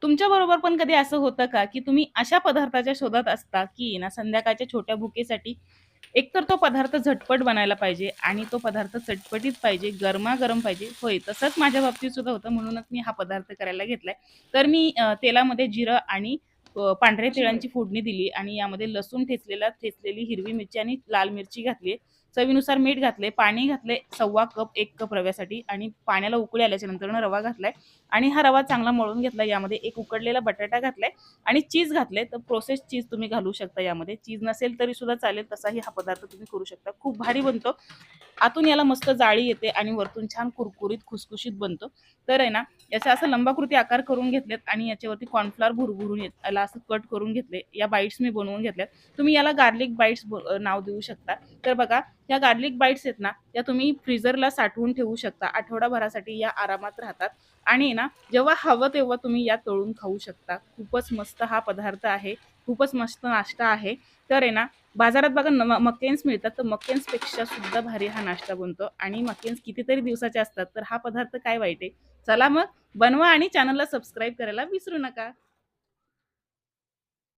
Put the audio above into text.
तुमच्याबरोबर पण कधी असं होतं का, की तुम्ही अशा पदार्थाच्या शोधात असता, की ना संध्याकाळच्या छोट्या भुकेसाठी एकतर तो पदार्थ झटपट बनायला पाहिजे आणि तो पदार्थ चटपटीत पाहिजे, गरमागरम पाहिजे. होय, तसंच माझ्या बाबतीत सुद्धा होतं म्हणूनच मी हा पदार्थ करायला घेतलाय. तर मी तेलामध्ये जिरं आणि पांढऱ्या तिळांची फोडणी दिली आणि यामध्ये लसूण ठेचलेली हिरवी मिरची आणि लाल मिरची घातली. चवीनुसार मीठ घातले, पाणी घातले 1/2 कप 1 कप रव्यासाठी आणि पाण्याला उकळी आल्याच्या नंतरनं रवा घातलाय आणि हा रवा चांगला मळून घेतला. यामध्ये एक उकडलेला बटाटा घातलाय आणि चीज घातले. तर प्रोसेस्ड चीज तुम्ही घालू शकता यामध्ये. चीज नसेल तरी सुद्धा चालेल. तसाही हा पदार्थ तुम्ही करू शकता. खूप भारी बनतो. आतून याला मस्त जाळी येते आणि वरतून छान कुरकुरीत, खुसखुशीत बनतो. तर आहे ना, याचा असं लंबाकृती आकार करून घेतलेत आणि याच्यावरती कॉर्नफ्लॉवर भुरभुरून याला असं कट करून घेतले. या बाईट्स मी बनवून घेतल्यात. तुम्ही याला गार्लिक बाईट्स नाव देऊ शकता. तर बघा, या गार्लिक बाईट्स आहेत ना, या तुम्ही फ्रीझरला साठवून ठेवू शकता. आठवडाभरासाठी या आरामात राहतात आणि ना, जेव्हा हवं तेव्हा तुम्ही या तळून खाऊ शकता. खूपच मस्त हा पदार्थ आहे. खूपच मस्त नाश्ता आहे. तर आहे ना, बाजारात बघा मकेन्स मिळतात, तर मकेन्सपेक्षा सुद्धा भारी हा नाश्ता बनतो आणि मकेन्स कितीतरी दिवसाचे असतात, तर हा पदार्थ काय वाईट आहे. चला मग बनवा आणि चॅनलला सबस्क्राईब करायला विसरू नका.